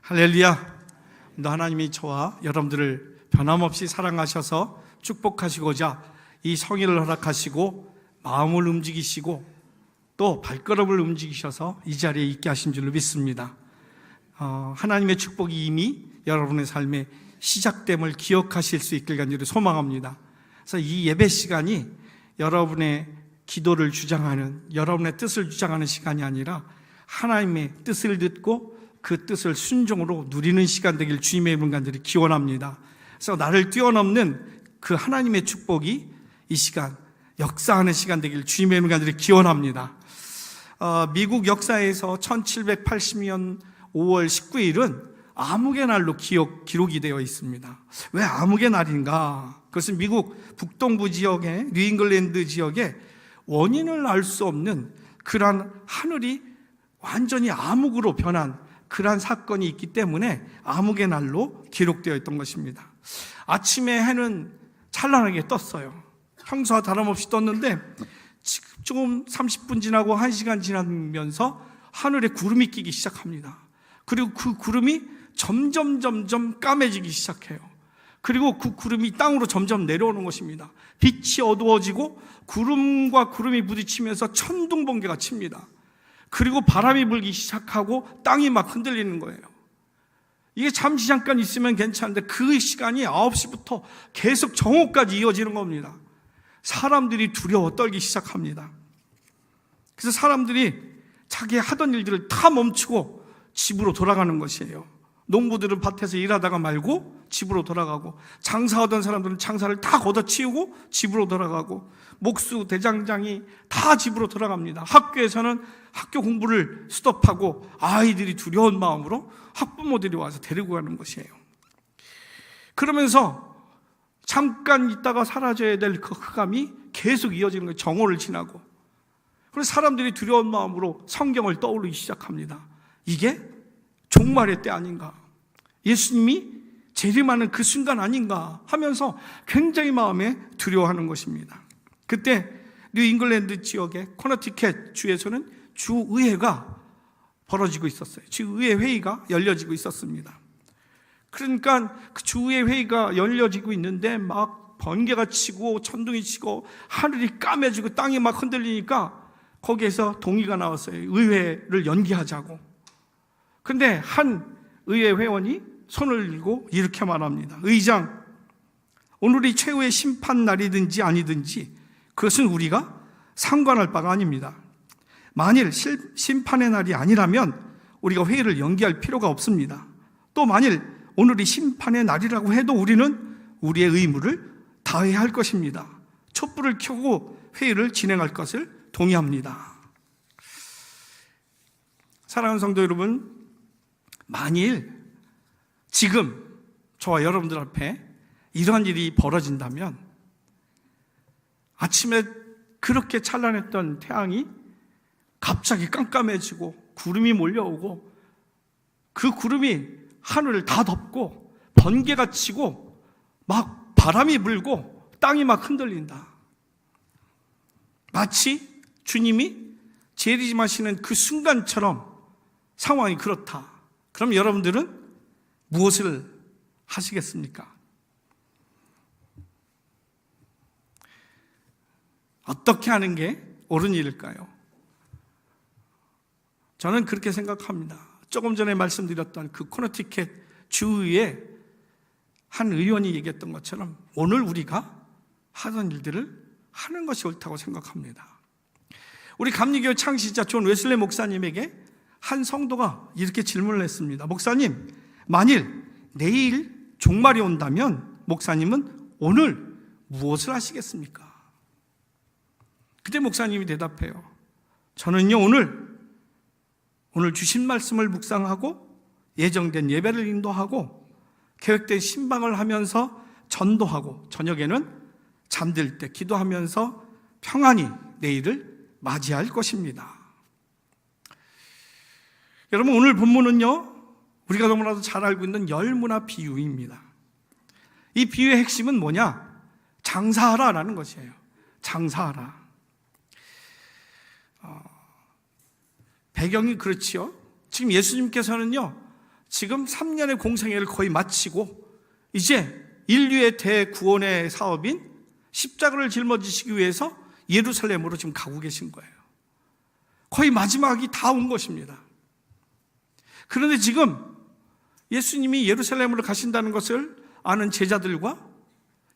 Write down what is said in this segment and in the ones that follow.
할렐루야. 너 하나님이 저와 여러분들을 변함없이 사랑하셔서 축복하시고자 이 성일을 허락하시고 마음을 움직이시고 또 발걸음을 움직이셔서 이 자리에 있게 하신 줄로 믿습니다. 하나님의 축복이 이미 여러분의 삶에 시작됨을 기억하실 수 있길 간절히 소망합니다. 그래서 이 예배 시간이 여러분의 기도를 주장하는, 여러분의 뜻을 주장하는 시간이 아니라 하나님의 뜻을 듣고 그 뜻을 순종으로 누리는 시간 되길 주님의 이름 간절히 기원합니다. 그래서 나를 뛰어넘는 그 하나님의 축복이 이 시간 역사하는 시간 되길 주님의 이름 간절히 기원합니다. 미국 역사에서 1780년 5월 19일은 암흑의 날로 기록이 되어 있습니다. 왜 암흑의 날인가? 그것은 미국 북동부 지역의 뉴잉글랜드 지역에 원인을 알 수 없는 그러한 하늘이 완전히 암흑으로 변한 그러한 사건이 있기 때문에 암흑의 날로 기록되어 있던 것입니다. 아침에 해는 찬란하게 떴어요. 평소와 다름없이 떴는데 조금 30분 지나고 1시간 지나면서 하늘에 구름이 끼기 시작합니다. 그리고 그 구름이 점점 까매지기 시작해요. 그리고 그 구름이 땅으로 점점 내려오는 것입니다. 빛이 어두워지고 구름과 구름이 부딪히면서 천둥 번개가 칩니다. 그리고 바람이 불기 시작하고 땅이 막 흔들리는 거예요. 이게 잠시 잠깐 있으면 괜찮은데 그 시간이 9시부터 계속 정오까지 이어지는 겁니다. 사람들이 두려워 떨기 시작합니다. 그래서 사람들이 자기 하던 일들을 다 멈추고 집으로 돌아가는 것이에요. 농부들은 밭에서 일하다가 말고 집으로 돌아가고, 장사하던 사람들은 장사를 다 걷어치우고 집으로 돌아가고, 목수, 대장장이 다 집으로 돌아갑니다. 학교에서는 학교 공부를 스톱하고 아이들이 두려운 마음으로 학부모들이 와서 데리고 가는 것이에요. 그러면서 잠깐 있다가 사라져야 될 그 흑암이 계속 이어지는 거예요. 정오를 지나고. 그래서 사람들이 두려운 마음으로 성경을 떠올리기 시작합니다. 이게 종말의 때 아닌가? 예수님이 재림하는 그 순간 아닌가 하면서 굉장히 마음에 두려워하는 것입니다. 그때 뉴잉글랜드 지역의 코너티켓 주에서는 주의회가 벌어지고 있었어요. 주의회 회의가 열려지고 있었습니다. 그러니까 그 주의회 회의가 열려지고 있는데 막 번개가 치고 천둥이 치고 하늘이 까매지고 땅이 막 흔들리니까 거기에서 동의가 나왔어요. 의회를 연기하자고. 그런데 한 의회 회원이 손을 들고 이렇게 말합니다. 의장, 오늘이 최후의 심판 날이든지 아니든지 그것은 우리가 상관할 바가 아닙니다. 만일 심판의 날이 아니라면 우리가 회의를 연기할 필요가 없습니다. 또 만일 오늘이 심판의 날이라고 해도 우리는 우리의 의무를 다해야 할 것입니다. 촛불을 켜고 회의를 진행할 것을 동의합니다. 사랑하는 성도 여러분, 만일 지금 저와 여러분들 앞에 이러한 일이 벌어진다면 아침에 그렇게 찬란했던 태양이 갑자기 깜깜해지고 구름이 몰려오고 그 구름이 하늘을 다 덮고 번개가 치고 막 바람이 불고 땅이 막 흔들린다. 마치 주님이 재림하시는 그 순간처럼 상황이 그렇다. 그럼 여러분들은 무엇을 하시겠습니까? 어떻게 하는 게 옳은 일일까요? 저는 그렇게 생각합니다. 조금 전에 말씀드렸던 그 코너티켓 주의회 한 의원이 얘기했던 것처럼 오늘 우리가 하던 일들을 하는 것이 옳다고 생각합니다. 우리 감리교 창시자 존 웨슬리 목사님에게 한 성도가 이렇게 질문을 했습니다. 목사님, 만일 내일 종말이 온다면 목사님은 오늘 무엇을 하시겠습니까? 그때 목사님이 대답해요. 저는요, 오늘 주신 말씀을 묵상하고 예정된 예배를 인도하고 계획된 신방을 하면서 전도하고 저녁에는 잠들 때 기도하면서 평안히 내일을 맞이할 것입니다. 여러분, 오늘 본문은요, 우리가 너무나도 잘 알고 있는 열무나 비유입니다. 이 비유의 핵심은 뭐냐? 장사하라라는 것이에요. 장사하라. 배경이 그렇지요. 지금 예수님께서는요, 지금 3년의 공생애를 거의 마치고 이제 인류의 대구원의 사업인 십자가를 짊어지시기 위해서 예루살렘으로 지금 가고 계신 거예요. 거의 마지막이 다 온 것입니다. 그런데 지금 예수님이 예루살렘으로 가신다는 것을 아는 제자들과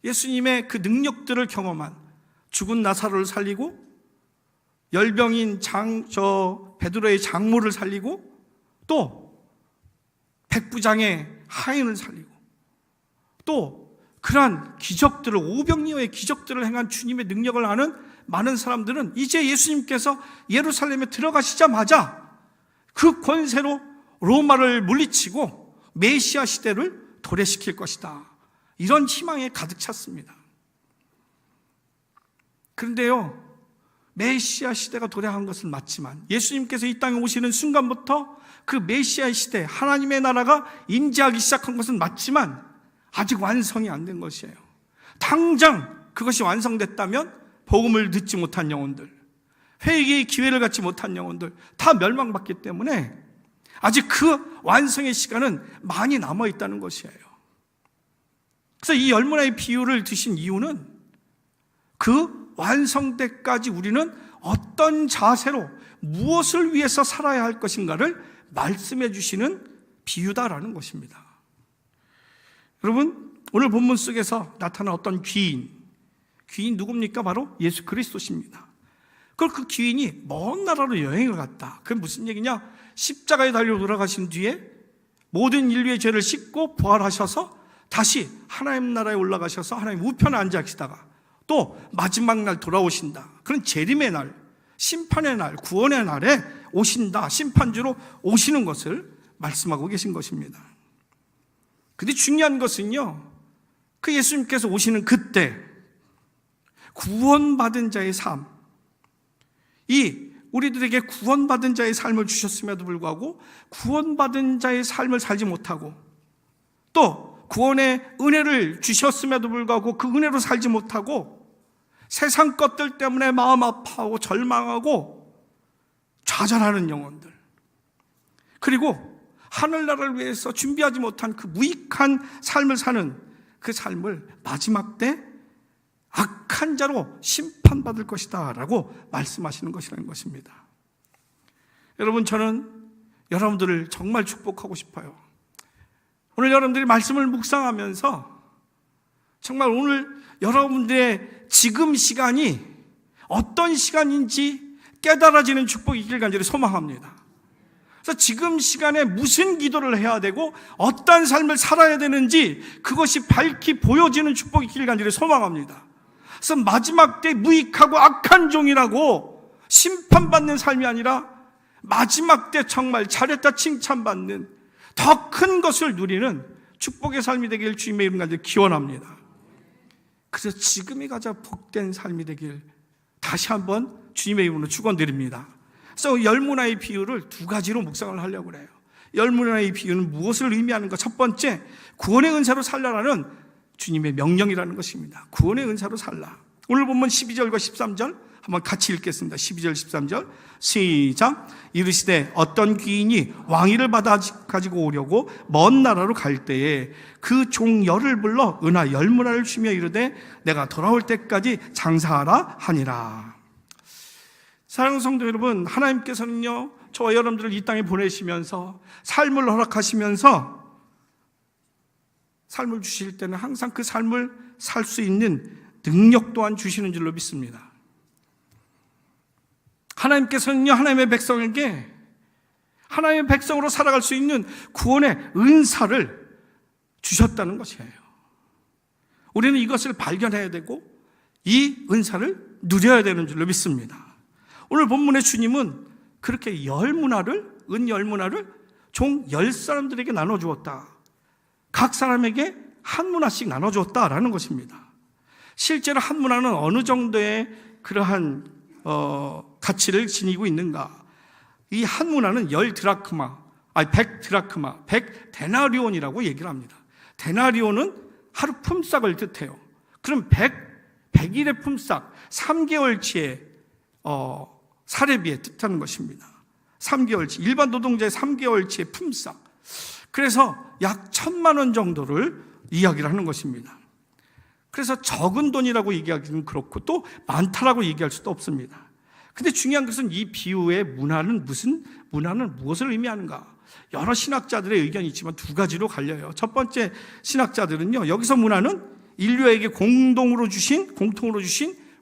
예수님의 그 능력들을 경험한 죽은 나사로를 살리고 열병인 베드로의 장모를 살리고 또 백부장의 하인을 살리고 또 그러한 기적들을, 오병이어의 기적들을 행한 주님의 능력을 아는 많은 사람들은 이제 예수님께서 예루살렘에 들어가시자마자 그 권세로 로마를 물리치고 메시아 시대를 도래시킬 것이다, 이런 희망에 가득 찼습니다. 그런데요, 메시아 시대가 도래한 것은 맞지만 예수님께서 이 땅에 오시는 순간부터 그 메시아 시대, 하나님의 나라가 임재하기 시작한 것은 맞지만 아직 완성이 안 된 것이에요. 당장 그것이 완성됐다면 복음을 듣지 못한 영혼들, 회개의 기회를 갖지 못한 영혼들 다 멸망받기 때문에 아직 그 완성의 시간은 많이 남아있다는 것이에요. 그래서 이 열문화의 비유를 드신 이유는 그 완성때까지 우리는 어떤 자세로 무엇을 위해서 살아야 할 것인가를 말씀해 주시는 비유다라는 것입니다. 여러분, 오늘 본문 속에서 나타난 어떤 귀인 누굽니까? 바로 예수 그리스도십니다. 그 귀인이 먼 나라로 여행을 갔다. 그게 무슨 얘기냐? 십자가에 달려 돌아가신 뒤에 모든 인류의 죄를 씻고 부활하셔서 다시 하나님 나라에 올라가셔서 하나님 우편에 앉아 계시다가 또 마지막 날 돌아오신다. 그런 재림의 날, 심판의 날, 구원의 날에 오신다, 심판주로 오시는 것을 말씀하고 계신 것입니다. 근데 중요한 것은요, 그 예수님께서 오시는 그때 구원받은 자의 삶, 이 우리들에게 구원받은 자의 삶을 주셨음에도 불구하고 구원받은 자의 삶을 살지 못하고 또 구원의 은혜를 주셨음에도 불구하고 그 은혜로 살지 못하고 세상 것들 때문에 마음 아파하고 절망하고 좌절하는 영혼들, 그리고 하늘나라를 위해서 준비하지 못한 그 무익한 삶을 사는 그 삶을 마지막 때 악한 자로 심판받을 것이다 라고 말씀하시는 것이라는 것입니다. 여러분, 저는 여러분들을 정말 축복하고 싶어요. 오늘 여러분들이 말씀을 묵상하면서 정말 오늘 여러분들의 지금 시간이 어떤 시간인지 깨달아지는 축복이 있길 간절히 소망합니다. 그래서 지금 시간에 무슨 기도를 해야 되고 어떤 삶을 살아야 되는지 그것이 밝히 보여지는 축복이 있길 간절히 소망합니다. 그래서 마지막 때 무익하고 악한 종이라고 심판받는 삶이 아니라 마지막 때 정말 잘했다 칭찬받는 더 큰 것을 누리는 축복의 삶이 되길 주님의 이름 간절히 기원합니다. 그래서 지금이 가장 복된 삶이 되길 다시 한번 주님의 이름으로 축원드립니다. 그래서 열문화의 비유를 두 가지로 묵상을 하려고 그래요. 열문화의 비유는 무엇을 의미하는가? 첫 번째, 구원의 은사로 살라라는 주님의 명령이라는 것입니다. 구원의 은사로 살라. 오늘 본문 12절과 13절 한번 같이 읽겠습니다. 12절 13절 시작. 이르시되 어떤 귀인이 왕위를 받아 가지고 오려고 먼 나라로 갈 때에 그 종 열을 불러 은하 열문화를 주며 이르되 내가 돌아올 때까지 장사하라 하니라. 사랑하는 성도 여러분, 하나님께서는요 저와 여러분들을 이 땅에 보내시면서 삶을 허락하시면서 삶을 주실 때는 항상 그 삶을 살 수 있는 능력 또한 주시는 줄로 믿습니다. 하나님께서는요 하나님의 백성에게 하나님의 백성으로 살아갈 수 있는 구원의 은사를 주셨다는 것이에요. 우리는 이것을 발견해야 되고 이 은사를 누려야 되는 줄로 믿습니다. 오늘 본문의 주님은 그렇게 은 열문화를 종 10사람들에게 나눠주었다. 각 사람에게 한 문화씩 나눠주었다라는 것입니다. 실제로 한 문화는 어느 정도의 그러한 가치를 지니고 있는가? 이 한 문화는 100드라크마, 100데나리온이라고 얘기를 합니다. 데나리온은 하루 품삯을 뜻해요. 그럼 100일의 품삯, 3개월치의 사례비에 뜻하는 것입니다. 3개월치, 일반 노동자의 3개월치의 품삯. 그래서 약 1,000만 원 정도를 이야기를 하는 것입니다. 그래서 적은 돈이라고 얘기하기는 그렇고 또 많다라고 얘기할 수도 없습니다. 근데 중요한 것은 이 비유의 문화는 무엇을 의미하는가? 여러 신학자들의 의견이 있지만 두 가지로 갈려요. 첫 번째 신학자들은요, 여기서 문화는 인류에게 공통으로 주신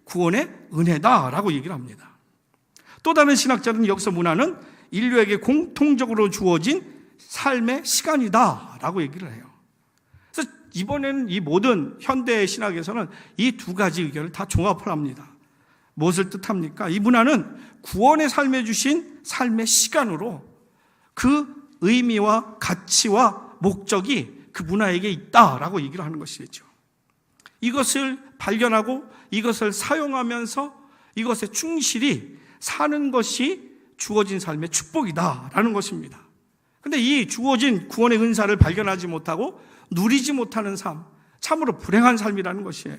구원의 은혜다라고 얘기를 합니다. 또 다른 신학자들은 여기서 문화는 인류에게 공통적으로 주어진 삶의 시간이다라고 얘기를 해요. 그래서 이번에는 이 모든 현대 신학에서는 이 두 가지 의견을 다 종합을 합니다. 무엇을 뜻합니까? 이 문화는 구원의 삶에 주신 삶의 시간으로 그 의미와 가치와 목적이 그 문화에게 있다라고 얘기를 하는 것이죠. 이것을 발견하고 이것을 사용하면서 이것에 충실히 사는 것이 주어진 삶의 축복이다라는 것입니다. 그런데 이 주어진 구원의 은사를 발견하지 못하고 누리지 못하는 삶, 참으로 불행한 삶이라는 것이에요.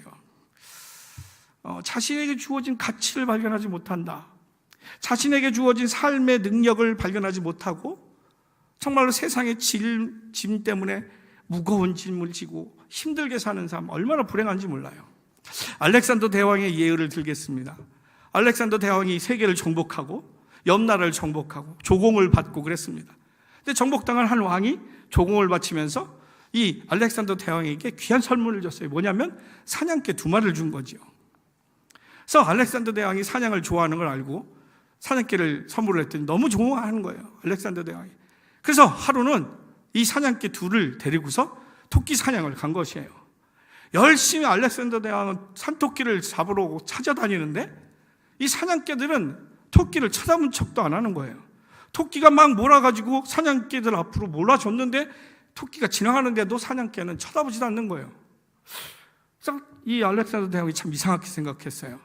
자신에게 주어진 가치를 발견하지 못한다. 자신에게 주어진 삶의 능력을 발견하지 못하고 정말로 세상의 짐 때문에 무거운 짐을 지고 힘들게 사는 삶, 얼마나 불행한지 몰라요. 알렉산더 대왕의 예를 들겠습니다. 알렉산더 대왕이 세계를 정복하고 옆나라를 정복하고 조공을 받고 그랬습니다. 근데 정복당한 한 왕이 조공을 바치면서 이 알렉산더 대왕에게 귀한 선물을 줬어요. 뭐냐면 사냥개 2마리를 준 거죠. 그래서 알렉산더 대왕이 사냥을 좋아하는 걸 알고 사냥개를 선물을 했더니 너무 좋아하는 거예요, 알렉산더 대왕이. 그래서 하루는 이 사냥개 2를 데리고서 토끼 사냥을 간 것이에요. 열심히 알렉산더 대왕은 산토끼를 잡으러 찾아다니는데 이 사냥개들은 토끼를 쳐다본 척도 안 하는 거예요. 토끼가 막 몰아가지고 사냥개들 앞으로 몰아줬는데 토끼가 지나가는데도 사냥개는 쳐다보지도 않는 거예요. 그래서 이 알렉산더 대왕이 참 이상하게 생각했어요.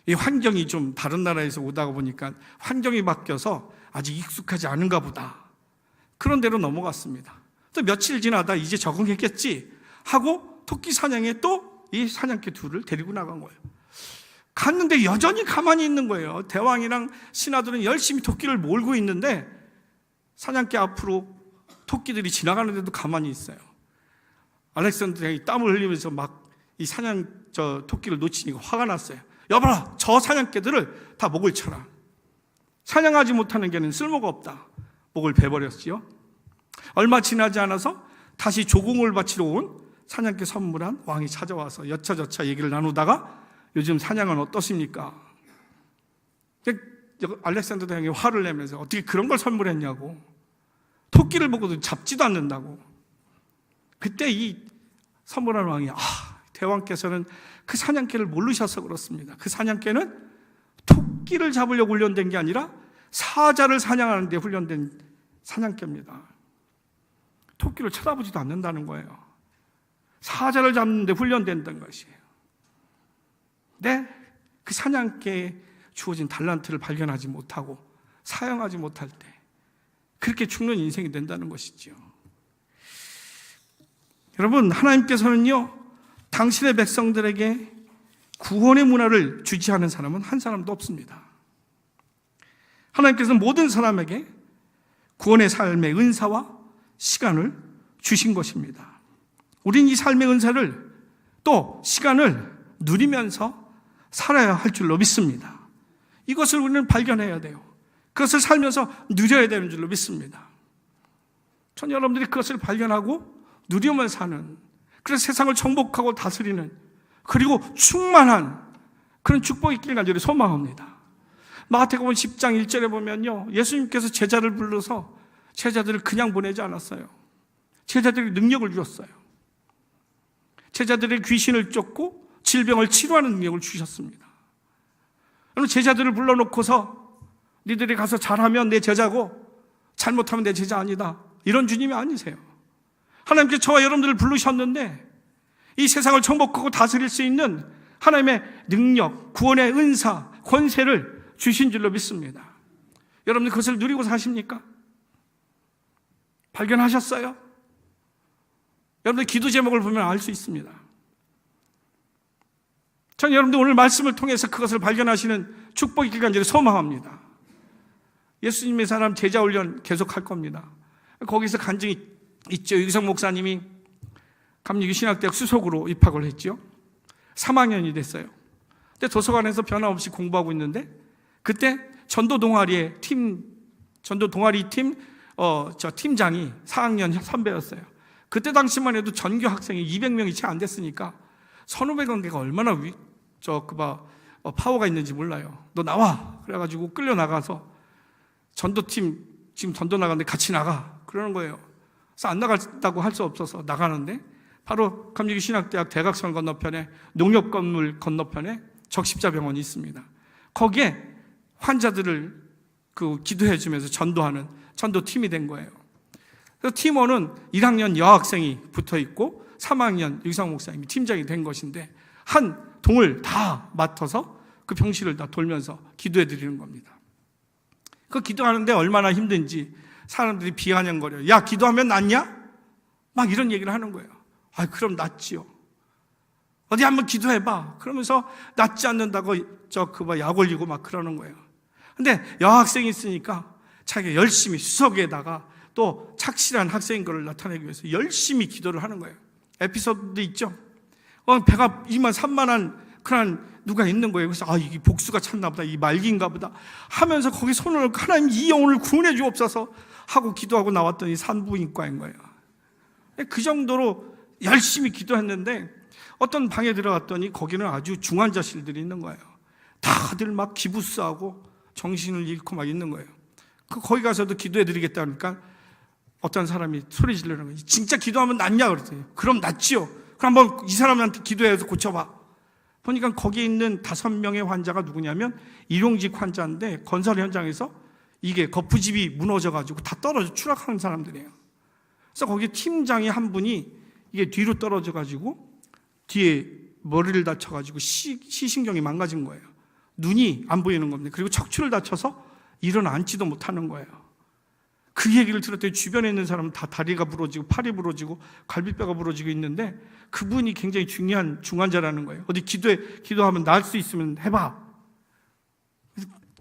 이 환경이 좀 다른 나라에서 오다가 보니까 환경이 바뀌어서 아직 익숙하지 않은가 보다. 그런 대로 넘어갔습니다. 또 며칠 지나다 이제 적응했겠지 하고 토끼 사냥에 또 이 사냥개 2를 데리고 나간 거예요. 갔는데 여전히 가만히 있는 거예요. 대왕이랑 신하들은 열심히 토끼를 몰고 있는데 사냥개 앞으로 토끼들이 지나가는데도 가만히 있어요. 알렉산더 대왕이 땀을 흘리면서 막 이 토끼를 놓치니까 화가 났어요. 여봐라, 저 사냥개들을 다 목을 쳐라. 사냥하지 못하는 개는 쓸모가 없다. 목을 베버렸지요. 얼마 지나지 않아서 다시 조공을 바치러 온 사냥개 선물한 왕이 찾아와서 여차저차 얘기를 나누다가 요즘 사냥은 어떻습니까? 알렉산더 대왕이 화를 내면서 어떻게 그런 걸 선물했냐고. 토끼를 보고도 잡지도 않는다고. 그때 이 선물한 왕이 대왕께서는 그 사냥개를 모르셔서 그렇습니다. 그 사냥개는 토끼를 잡으려고 훈련된 게 아니라 사자를 사냥하는 데 훈련된 사냥개입니다. 토끼를 쳐다보지도 않는다는 거예요. 사자를 잡는 데 훈련된다는 것이에요. 근데 그 사냥개에 주어진 달란트를 발견하지 못하고 사용하지 못할 때 그렇게 죽는 인생이 된다는 것이죠. 여러분, 하나님께서는요, 당신의 백성들에게 구원의 문화를 주지 않은 사람은 한 사람도 없습니다. 하나님께서는 모든 사람에게 구원의 삶의 은사와 시간을 주신 것입니다. 우린 이 삶의 은사를 또 시간을 누리면서 살아야 할 줄로 믿습니다. 이것을 우리는 발견해야 돼요. 그것을 살면서 누려야 되는 줄로 믿습니다. 전 여러분들이 그것을 발견하고 누리며 사는, 그래서 세상을 정복하고 다스리는, 그리고 충만한 그런 축복이 있길 간절히 소망합니다. 마태복음 10장 1절에 보면요, 예수님께서 제자를 불러서 제자들을 그냥 보내지 않았어요. 제자들에게 능력을 주셨어요. 제자들의 귀신을 쫓고 질병을 치료하는 능력을 주셨습니다. 여러분, 제자들을 불러놓고서 니들이 가서 잘하면 내 제자고 잘못하면 내 제자 아니다, 이런 주님이 아니세요. 하나님께서 저와 여러분들을 부르셨는데 이 세상을 정복하고 다스릴 수 있는 하나님의 능력, 구원의 은사, 권세를 주신 줄로 믿습니다. 여러분들 그것을 누리고 사십니까? 발견하셨어요? 여러분들 기도 제목을 보면 알 수 있습니다. 전 여러분들 오늘 말씀을 통해서 그것을 발견하시는 축복이 있길 간절히 소망합니다. 예수님의 사람 제자 훈련 계속할 겁니다. 거기서 간증이 있죠. 유기성 목사님이 감리교 신학대학 수석으로 입학을 했죠. 3학년이 됐어요. 근데 도서관에서 변함없이 공부하고 있는데 그때 전도 동아리 팀 팀장이 4학년 선배였어요. 그때 당시만 해도 전교 학생이 200명이 채 안 됐으니까 선후배 관계가 얼마나 파워가 있는지 몰라요. 너 나와. 그래가지고 끌려 나가서 전도팀 지금 전도 나가는데 같이 나가. 그러는 거예요. 그래서 안 나갔다고 할 수 없어서 나가는데 바로 감리교 신학대학 대각선 건너편에 농협건물 건너편에 적십자병원이 있습니다. 거기에 환자들을 기도해 주면서 전도하는 전도팀이 된 거예요. 그래서 팀원은 1학년 여학생이 붙어 있고 3학년 유기성 목사님이 팀장이 된 것인데 한 동을 다 맡아서 그 병실을 다 돌면서 기도해 드리는 겁니다. 그 기도하는데 얼마나 힘든지 사람들이 비아냥거려요. 야, 기도하면 낫냐? 막 이런 얘기를 하는 거예요. 아, 그럼 낫지요. 어디 한번 기도해봐. 그러면서 낫지 않는다고 약 올리고 막 그러는 거예요. 근데 여학생이 있으니까 자기가 열심히 수석에다가 또 착실한 학생인 걸 나타내기 위해서 열심히 기도를 하는 거예요. 에피소드도 있죠. 배가 이만 산만한 그런 누가 있는 거예요. 그래서 이게 복수가 찼나 보다, 이 말기인가 보다 하면서 거기 손을 얹고 하나님 이 영혼을 구원해 주옵소서 하고 기도하고 나왔더니 산부인과인 거예요. 그 정도로 열심히 기도했는데 어떤 방에 들어갔더니 거기는 아주 중환자실들이 있는 거예요. 다들 막 기부스하고 정신을 잃고 막 있는 거예요. 거기 가서도 기도해 드리겠다 하니까 어떤 사람이 소리 지르는 거예요. 진짜 기도하면 낫냐 그랬더니 그럼 낫지요. 그럼 한번 이 사람한테 기도해서 고쳐봐. 보니까 거기에 있는 5명의 환자가 누구냐면 일용직 환자인데 건설 현장에서 이게 거푸집이 무너져가지고 다 떨어져 추락하는 사람들이에요. 그래서 거기 팀장이 한 분이 이게 뒤로 떨어져가지고 뒤에 머리를 다쳐가지고 시신경이 망가진 거예요. 눈이 안 보이는 겁니다. 그리고 척추를 다쳐서 일어나지도 못하는 거예요. 그 얘기를 들었더니 주변에 있는 사람은 다 다리가 부러지고 팔이 부러지고 갈비뼈가 부러지고 있는데 그분이 굉장히 중요한 중환자라는 거예요. 어디 기도하면 나을 수 있으면 해봐.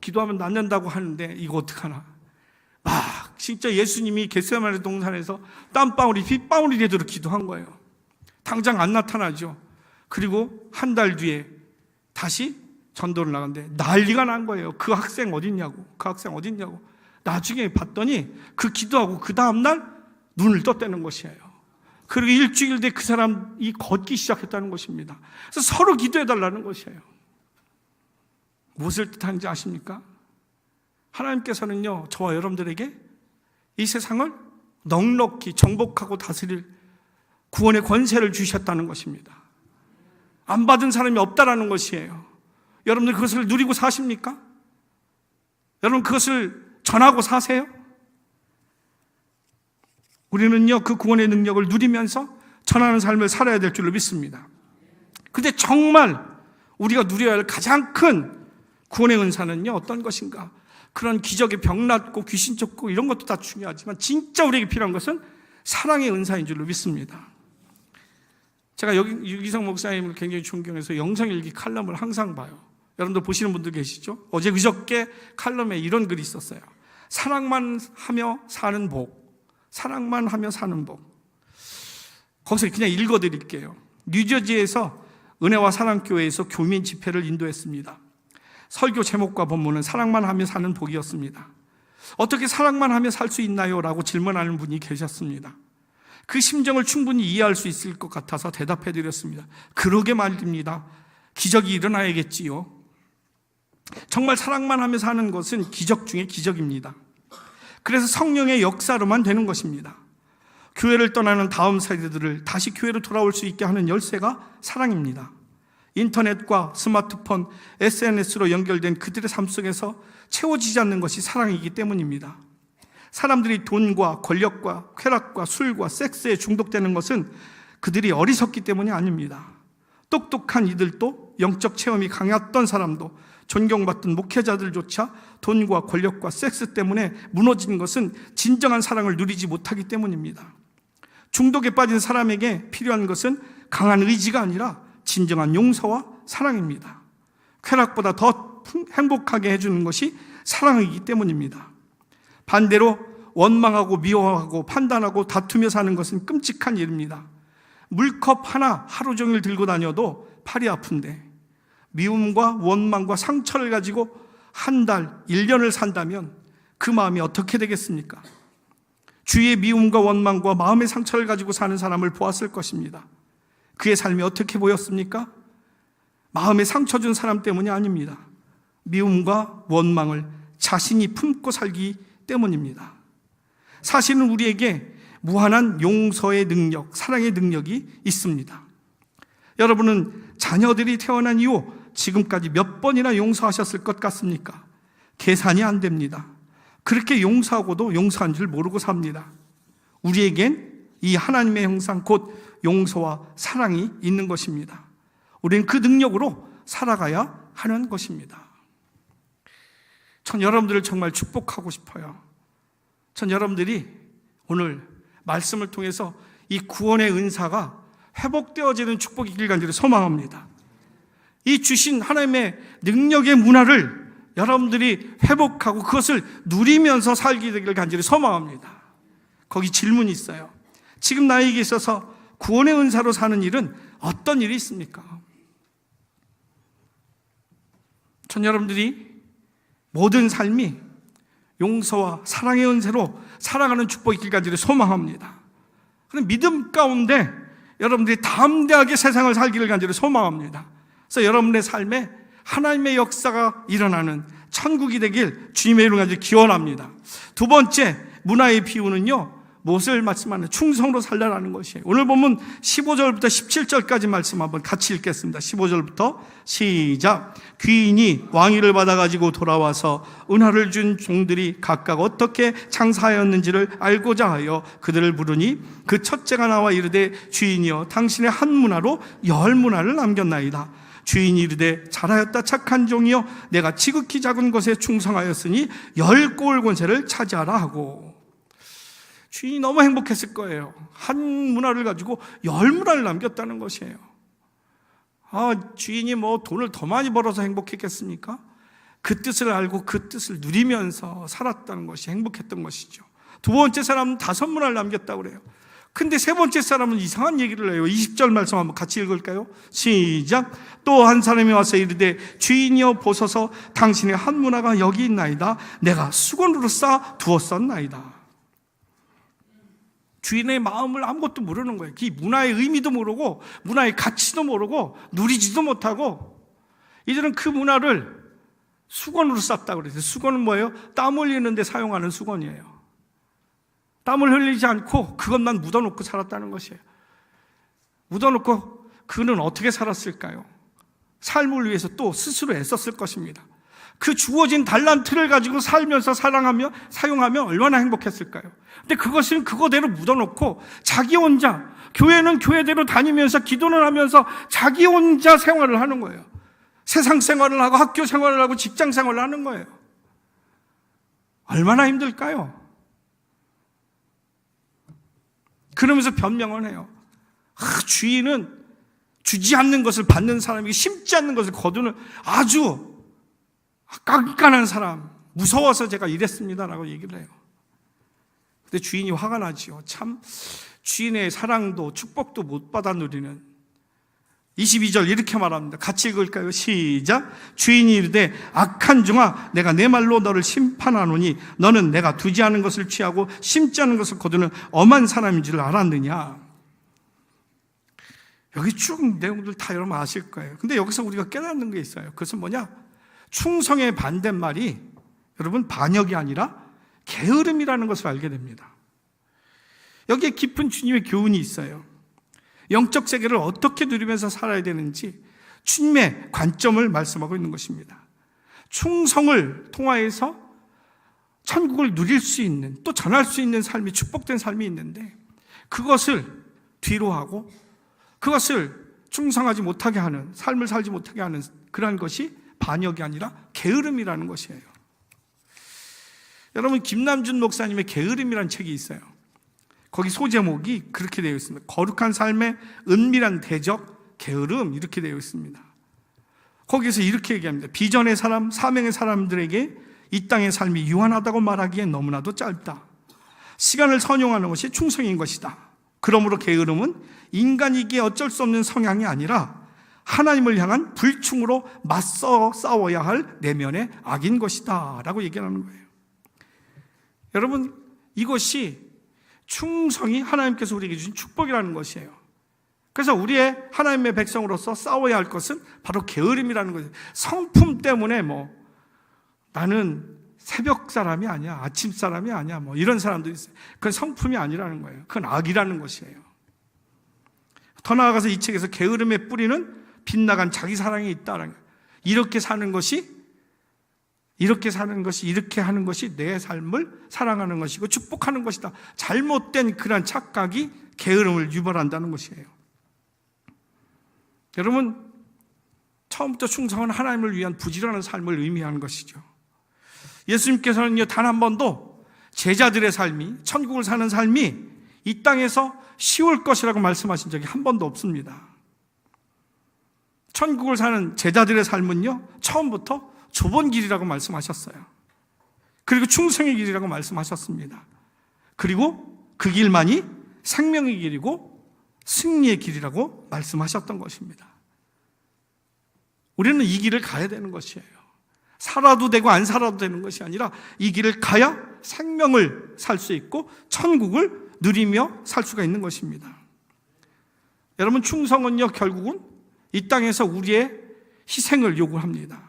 기도하면 낫는다고 하는데 이거 어떡하나. 막 진짜 예수님이 겟세마네 동산에서 땀방울이 빗방울이 되도록 기도한 거예요. 당장 안 나타나죠. 그리고 한 달 뒤에 다시 전도를 나갔는데 난리가 난 거예요. 그 학생 어딨냐고. 나중에 봤더니 그 기도하고 그 다음날 눈을 떴다는 것이에요. 그리고 일주일 뒤에 그 사람이 걷기 시작했다는 것입니다. 그래서 서로 기도해달라는 것이에요. 무엇을 뜻하는지 아십니까? 하나님께서는요, 저와 여러분들에게 이 세상을 넉넉히 정복하고 다스릴 구원의 권세를 주셨다는 것입니다. 안 받은 사람이 없다라는 것이에요. 여러분들 그것을 누리고 사십니까? 여러분 그것을 전하고 사세요? 우리는요, 그 구원의 능력을 누리면서 전하는 삶을 살아야 될 줄로 믿습니다. 근데 정말 우리가 누려야 할 가장 큰 구원의 은사는요, 어떤 것인가? 그런 기적의 병 낫고 귀신 쫓고 이런 것도 다 중요하지만 진짜 우리에게 필요한 것은 사랑의 은사인 줄로 믿습니다. 제가 유기성 목사님을 굉장히 존경해서 영성일기 칼럼을 항상 봐요. 여러분들 보시는 분들 계시죠? 어제 그저께 칼럼에 이런 글이 있었어요. 사랑만 하며 사는 복. 사랑만 하며 사는 복. 거기서 그냥 읽어드릴게요. 뉴저지에서 은혜와 사랑교회에서 교민 집회를 인도했습니다. 설교 제목과 본문은 사랑만 하며 사는 복이었습니다. 어떻게 사랑만 하며 살 수 있나요? 라고 질문하는 분이 계셨습니다. 그 심정을 충분히 이해할 수 있을 것 같아서 대답해 드렸습니다. 그러게 말입니다. 기적이 일어나야겠지요. 정말 사랑만 하며 사는 것은 기적 중에 기적입니다. 그래서 성령의 역사로만 되는 것입니다. 교회를 떠나는 다음 세대들을 다시 교회로 돌아올 수 있게 하는 열쇠가 사랑입니다. 인터넷과 스마트폰, SNS로 연결된 그들의 삶 속에서 채워지지 않는 것이 사랑이기 때문입니다. 사람들이 돈과 권력과 쾌락과 술과 섹스에 중독되는 것은 그들이 어리석기 때문이 아닙니다. 똑똑한 이들도 영적 체험이 강했던 사람도 존경받던 목회자들조차 돈과 권력과 섹스 때문에 무너진 것은 진정한 사랑을 누리지 못하기 때문입니다. 중독에 빠진 사람에게 필요한 것은 강한 의지가 아니라 진정한 용서와 사랑입니다. 쾌락보다 더 행복하게 해주는 것이 사랑이기 때문입니다. 반대로 원망하고 미워하고 판단하고 다투며 사는 것은 끔찍한 일입니다. 물컵 하나 하루 종일 들고 다녀도 팔이 아픈데 미움과 원망과 상처를 가지고 한 달, 1년을 산다면 그 마음이 어떻게 되겠습니까? 주위의 미움과 원망과 마음의 상처를 가지고 사는 사람을 보았을 것입니다. 그의 삶이 어떻게 보였습니까? 마음에 상처 준 사람 때문이 아닙니다. 미움과 원망을 자신이 품고 살기 때문입니다. 사실은 우리에게 무한한 용서의 능력, 사랑의 능력이 있습니다. 여러분은 자녀들이 태어난 이후 지금까지 몇 번이나 용서하셨을 것 같습니까? 계산이 안 됩니다. 그렇게 용서하고도 용서한 줄 모르고 삽니다. 우리에겐 이 하나님의 형상 곧 용서와 사랑이 있는 것입니다. 우리는 그 능력으로 살아가야 하는 것입니다. 전 여러분들을 정말 축복하고 싶어요. 전 여러분들이 오늘 말씀을 통해서 이 구원의 은사가 회복되어지는 축복이 있길 간절히 소망합니다. 이 주신 하나님의 능력의 문화를 여러분들이 회복하고 그것을 누리면서 살게 되기를 간절히 소망합니다. 거기 질문이 있어요. 지금 나에게 있어서 구원의 은사로 사는 일은 어떤 일이 있습니까? 전 여러분들이 모든 삶이 용서와 사랑의 은혜로 살아가는 축복이 있길 간절히 소망합니다. 그런 믿음 가운데 여러분들이 담대하게 세상을 살기를 간절히 소망합니다. 그래서 여러분의 삶에 하나님의 역사가 일어나는 천국이 되길 주님의 이름으로 간절히 기원합니다. 두 번째 문화의 비유는요, 무엇을 말씀하는 충성으로 살라라는 것이에요. 오늘 보면 15절부터 17절까지 말씀 한번 같이 읽겠습니다. 15절부터 시작. 귀인이 왕위를 받아가지고 돌아와서 은화를 준 종들이 각각 어떻게 장사하였는지를 알고자 하여 그들을 부르니 그 첫째가 나와 이르되 주인이여 당신의 한 문화로 10문화를 남겼나이다. 주인이 이르되 잘하였다 착한 종이여 내가 지극히 작은 것에 충성하였으니 10고을 권세를 차지하라 하고. 주인이 너무 행복했을 거예요. 한 문화를 가지고 10문화를 남겼다는 것이에요. 주인이 뭐 돈을 더 많이 벌어서 행복했겠습니까? 그 뜻을 알고 그 뜻을 누리면서 살았다는 것이 행복했던 것이죠. 두 번째 사람은 5문화를 남겼다고 그래요. 근데 세 번째 사람은 이상한 얘기를 해요. 20절 말씀 한번 같이 읽을까요? 시작. 또 한 사람이 와서 이르되 주인이여 보소서 당신의 한 문화가 여기 있나이다. 내가 수건으로 싸 두었었나이다. 주인의 마음을 아무것도 모르는 거예요. 이 문화의 의미도 모르고 문화의 가치도 모르고 누리지도 못하고 이들은 그 문화를 수건으로 쌌다고 그랬어요. 수건은 뭐예요? 땀 흘리는 데 사용하는 수건이에요. 땀을 흘리지 않고 그것만 묻어놓고 살았다는 것이에요. 묻어놓고 그는 어떻게 살았을까요? 삶을 위해서 또 스스로 애썼을 것입니다. 그 주어진 달란트를 가지고 살면서 사용하며 얼마나 행복했을까요? 근데 그것은 그거대로 묻어놓고 자기 혼자, 교회는 교회대로 다니면서 기도는 하면서 자기 혼자 생활을 하는 거예요. 세상 생활을 하고 학교 생활을 하고 직장 생활을 하는 거예요. 얼마나 힘들까요? 그러면서 변명을 해요. 주인은 주지 않는 것을 받는 사람이고 심지 않는 것을 거두는 아주 깐깐한 사람, 무서워서 제가 이랬습니다라고 얘기를 해요. 근데 주인이 화가 나지요. 참 주인의 사랑도 축복도 못 받아 누리는. 22절 이렇게 말합니다. 같이 읽을까요? 시작. 주인이 이르되 악한 종아 내가 내 말로 너를 심판하노니 너는 내가 두지 않은 것을 취하고 심지 않은 것을 거두는 엄한 사람인 줄 알았느냐. 여기 쭉 내용들 다 여러분 아실 거예요. 근데 여기서 우리가 깨닫는 게 있어요. 그것은 뭐냐? 충성의 반대말이 여러분 반역이 아니라 게으름이라는 것을 알게 됩니다. 여기에 깊은 주님의 교훈이 있어요. 영적 세계를 어떻게 누리면서 살아야 되는지 주님의 관점을 말씀하고 있는 것입니다. 충성을 통하여서 천국을 누릴 수 있는, 또 전할 수 있는 삶이, 축복된 삶이 있는데 그것을 뒤로 하고 그것을 충성하지 못하게 하는, 삶을 살지 못하게 하는 그러한 것이 반역이 아니라 게으름이라는 것이에요. 여러분, 김남준 목사님의 게으름이라는 책이 있어요. 거기 소제목이 그렇게 되어 있습니다. 거룩한 삶의 은밀한 대적, 게으름, 이렇게 되어 있습니다. 거기서 이렇게 얘기합니다. 비전의 사람, 사명의 사람들에게 이 땅의 삶이 유한하다고 말하기엔 너무나도 짧다. 시간을 선용하는 것이 충성인 것이다. 그러므로 게으름은 인간이기에 어쩔 수 없는 성향이 아니라 하나님을 향한 불충으로 맞서 싸워야 할 내면의 악인 것이다 라고 얘기하는 거예요. 여러분, 이것이 충성이 하나님께서 우리에게 주신 축복이라는 것이에요. 그래서 우리의 하나님의 백성으로서 싸워야 할 것은 바로 게으름이라는 거예요. 성품 때문에 나는 새벽 사람이 아니야, 아침 사람이 아니야, 이런 사람도 있어요. 그건 성품이 아니라는 거예요. 그건 악이라는 것이에요. 더 나아가서 이 책에서 게으름의 뿌리는 빗나간 자기 사랑이 있다는 거예요. 이렇게 하는 것이 이렇게 하는 것이 내 삶을 사랑하는 것이고 축복하는 것이다. 잘못된 그런 착각이 게으름을 유발한다는 것이에요. 여러분, 처음부터 충성은 하나님을 위한 부지런한 삶을 의미하는 것이죠. 예수님께서는요, 단 한 번도 제자들의 삶이, 천국을 사는 삶이 이 땅에서 쉬울 것이라고 말씀하신 적이 한 번도 없습니다. 천국을 사는 제자들의 삶은요, 처음부터 좁은 길이라고 말씀하셨어요. 그리고 충성의 길이라고 말씀하셨습니다. 그리고 그 길만이 생명의 길이고 승리의 길이라고 말씀하셨던 것입니다. 우리는 이 길을 가야 되는 것이에요. 살아도 되고 안 살아도 되는 것이 아니라 이 길을 가야 생명을 살 수 있고 천국을 누리며 살 수가 있는 것입니다. 여러분, 충성은요, 결국은 이 땅에서 우리의 희생을 요구합니다.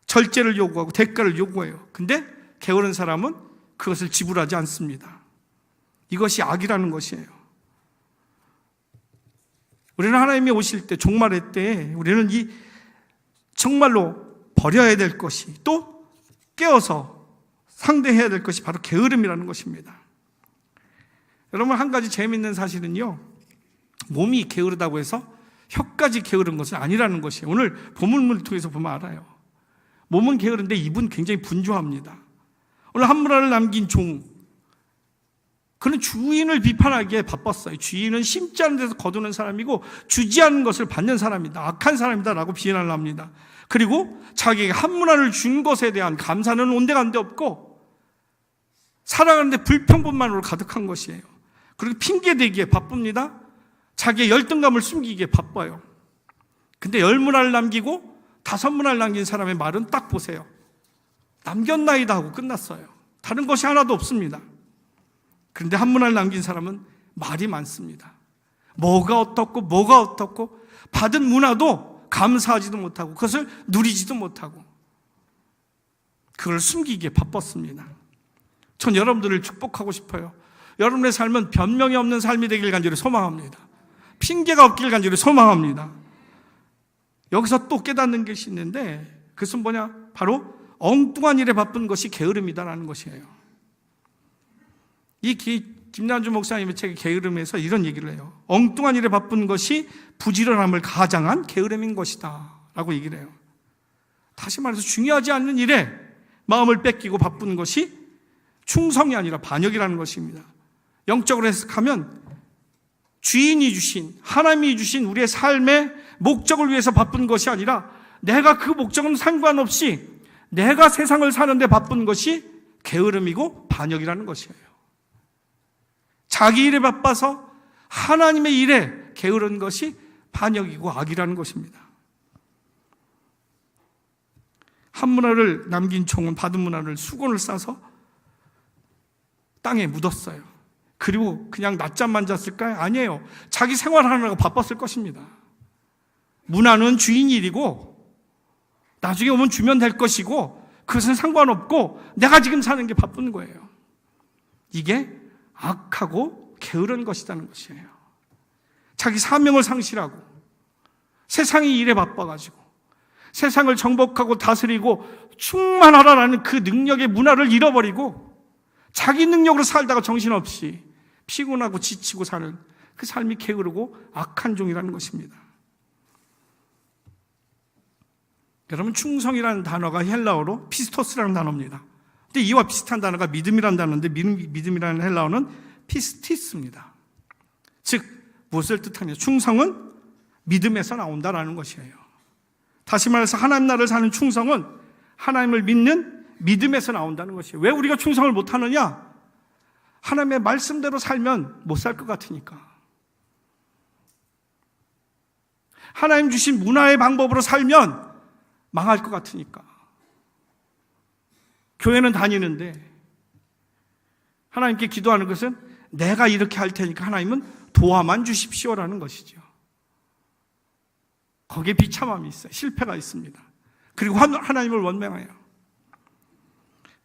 절제를 요구하고 대가를 요구해요. 근데 게으른 사람은 그것을 지불하지 않습니다. 이것이 악이라는 것이에요. 우리는 하나님이 오실 때, 종말의 때에 우리는 이 정말로 버려야 될 것이, 또 깨어서 상대해야 될 것이 바로 게으름이라는 것입니다. 여러분, 한 가지 재미있는 사실은요, 몸이 게으르다고 해서 혀까지 게으른 것은 아니라는 것이에요. 오늘 본문을 통해서 보면 알아요. 몸은 게으른데 입은 굉장히 분주합니다. 오늘 한 문화를 남긴 종, 그는 주인을 비판하기에 바빴어요. 주인은 심지 않은 데서 거두는 사람이고 주지 않은 것을 받는 사람이다, 악한 사람이다 라고 비난을 합니다. 그리고 자기에게 한 문화를 준 것에 대한 감사는 온데간데 없고 살아가는데 불평분만으로 가득한 것이에요. 그리고 핑계대기에 바쁩니다. 자기의 열등감을 숨기기에 바빠요. 근데 10문화를 남기고 5문화를 남긴 사람의 말은 딱 보세요. 남겼나이다 하고 끝났어요. 다른 것이 하나도 없습니다. 그런데 1문화를 남긴 사람은 말이 많습니다. 뭐가 어떻고 받은 문화도 감사하지도 못하고 그것을 누리지도 못하고 그걸 숨기기에 바빴습니다. 전 여러분들을 축복하고 싶어요. 여러분의 삶은 변명이 없는 삶이 되길 간절히 소망합니다. 핑계가 없길 간절히 소망합니다. 여기서 또 깨닫는 것이 있는데 그것은 뭐냐? 바로 엉뚱한 일에 바쁜 것이 게으름이다라는 것이에요. 이 김난주 목사님의 책의 게으름에서 이런 얘기를 해요. 엉뚱한 일에 바쁜 것이 부지런함을 가장한 게으름인 것이다 라고 얘기를 해요. 다시 말해서 중요하지 않는 일에 마음을 뺏기고 바쁜 것이 충성이 아니라 반역이라는 것입니다. 영적으로 해석하면 주인이 주신, 하나님이 주신 우리의 삶의 목적을 위해서 바쁜 것이 아니라 내가 그 목적은 상관없이 내가 세상을 사는데 바쁜 것이 게으름이고 반역이라는 것이에요. 자기 일에 바빠서 하나님의 일에 게으른 것이 반역이고 악이라는 것입니다. 한 문화를 남긴 총은 받은 문화를 수건을 싸서 땅에 묻었어요. 그리고 그냥 낮잠만 잤을까요? 아니에요. 자기 생활하느라고 바빴을 것입니다. 문화는 주인 일이고 나중에 오면 주면 될 것이고 그것은 상관없고 내가 지금 사는 게 바쁜 거예요. 이게 악하고 게으른 것이라는 것이에요. 자기 사명을 상실하고 세상의 일에 바빠가지고 세상을 정복하고 다스리고 충만하라라는 그 능력의 문화를 잃어버리고 자기 능력으로 살다가 정신없이 피곤하고 지치고 사는 그 삶이 게으르고 악한 종이라는 것입니다. 여러분, 충성이라는 단어가 헬라어로 피스토스라는 단어입니다. 근데 이와 비슷한 단어가 믿음이라는 단어인데 믿음이라는 헬라어는 피스티스입니다. 즉 무엇을 뜻하냐? 충성은 믿음에서 나온다라는 것이에요. 다시 말해서 하나님 나라를 사는 충성은 하나님을 믿는 믿음에서 나온다는 것이에요. 왜 우리가 충성을 못하느냐? 하나님의 말씀대로 살면 못 살 것 같으니까. 하나님 주신 문화의 방법으로 살면 망할 것 같으니까. 교회는 다니는데 하나님께 기도하는 것은 내가 이렇게 할 테니까 하나님은 도와만 주십시오라는 것이죠. 거기에 비참함이 있어요. 실패가 있습니다. 그리고 하나님을 원망해요.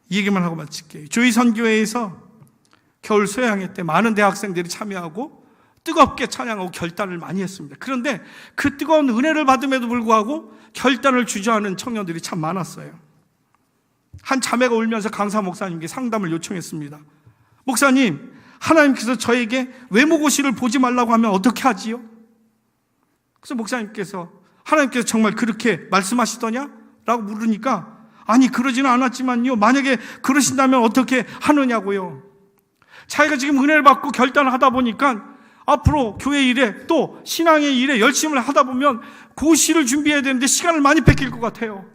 이 얘기만 하고 마칠게요. 조희선교회에서 겨울 소양회 때 많은 대학생들이 참여하고 뜨겁게 찬양하고 결단을 많이 했습니다. 그런데 그 뜨거운 은혜를 받음에도 불구하고 결단을 주저하는 청년들이 참 많았어요. 한 자매가 울면서 강사 목사님께 상담을 요청했습니다. 목사님, 하나님께서 저에게 외모고시를 보지 말라고 하면 어떻게 하지요? 그래서 목사님께서 하나님께서 정말 그렇게 말씀하시더냐? 라고 물으니까 아니 그러지는 않았지만요, 만약에 그러신다면 어떻게 하느냐고요. 자기가 지금 은혜를 받고 결단을 하다 보니까 앞으로 교회 일에 또 신앙의 일에 열심을 하다 보면 고시를 준비해야 되는데 시간을 많이 뺏길 것 같아요.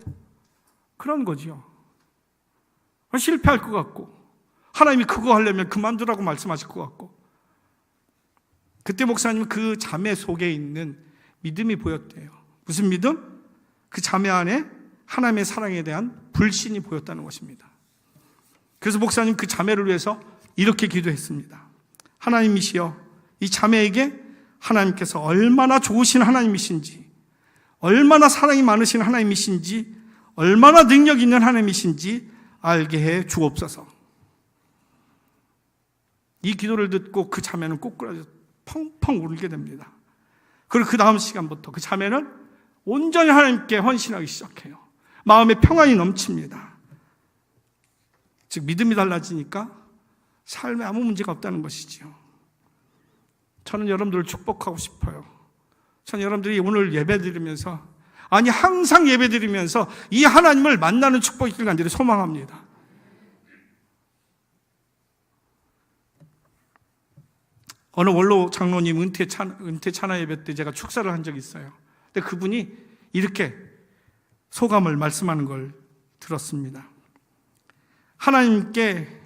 그런 거죠. 실패할 것 같고 하나님이 그거 하려면 그만두라고 말씀하실 것 같고. 그때 목사님은 그 자매 속에 있는 믿음이 보였대요. 무슨 믿음? 그 자매 안에 하나님의 사랑에 대한 불신이 보였다는 것입니다. 그래서 목사님 그 자매를 위해서 이렇게 기도했습니다. 하나님이시여, 이 자매에게 하나님께서 얼마나 좋으신 하나님이신지, 얼마나 사랑이 많으신 하나님이신지, 얼마나 능력 있는 하나님이신지 알게 해 주옵소서. 이 기도를 듣고 그 자매는 꼬꾸라져 펑펑 울게 됩니다. 그리고 그 다음 시간부터 그 자매는 온전히 하나님께 헌신하기 시작해요. 마음에 평안이 넘칩니다. 즉 믿음이 달라지니까 삶에 아무 문제가 없다는 것이지요. 저는 여러분들을 축복하고 싶어요. 저는 여러분들이 오늘 예배드리면서, 아니 항상 예배드리면서 이 하나님을 만나는 축복이 있길 간절히 소망합니다. 어느 원로 장로님 은퇴 찬화 예배 때 제가 축사를 한 적이 있어요. 근데 그분이 이렇게 소감을 말씀하는 걸 들었습니다. 하나님께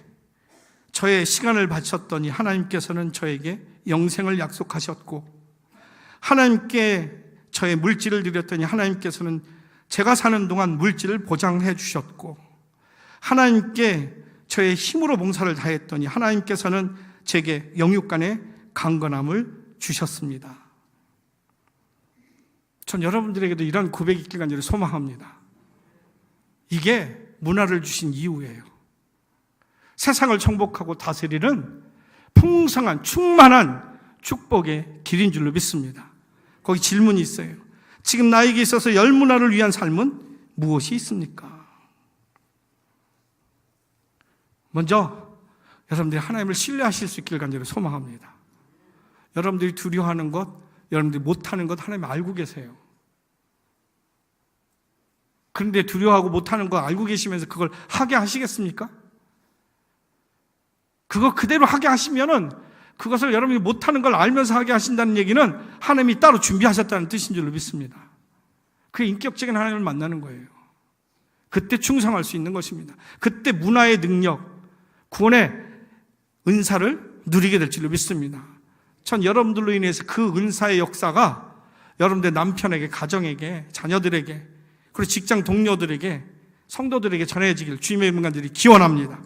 저의 시간을 바쳤더니 하나님께서는 저에게 영생을 약속하셨고, 하나님께 저의 물질을 드렸더니 하나님께서는 제가 사는 동안 물질을 보장해 주셨고, 하나님께 저의 힘으로 봉사를 다했더니 하나님께서는 제게 영육간의 강건함을 주셨습니다. 전 여러분들에게도 이런 고백이 있길 간절히 소망합니다. 이게 문화를 주신 이유예요. 세상을 정복하고 다스리는 풍성한 충만한 축복의 길인 줄로 믿습니다. 거기 질문이 있어요. 지금 나에게 있어서 열문화를 위한 삶은 무엇이 있습니까? 먼저 여러분들이 하나님을 신뢰하실 수 있기를 간절히 소망합니다. 여러분들이 두려워하는 것, 여러분들이 못하는 것 하나님 알고 계세요. 그런데 두려워하고 못하는 거 알고 계시면서 그걸 하게 하시겠습니까? 그거 그대로 하게 하시면은 그것을 여러분이 못하는 걸 알면서 하게 하신다는 얘기는 하나님이 따로 준비하셨다는 뜻인 줄로 믿습니다. 그 인격적인 하나님을 만나는 거예요. 그때 충성할 수 있는 것입니다. 그때 문화의 능력, 구원의 은사를 누리게 될 줄로 믿습니다. 전 여러분들로 인해서 그 은사의 역사가 여러분들 남편에게, 가정에게, 자녀들에게, 그리고 직장 동료들에게, 성도들에게 전해지길 주님의 이름으로 간절히 기원합니다.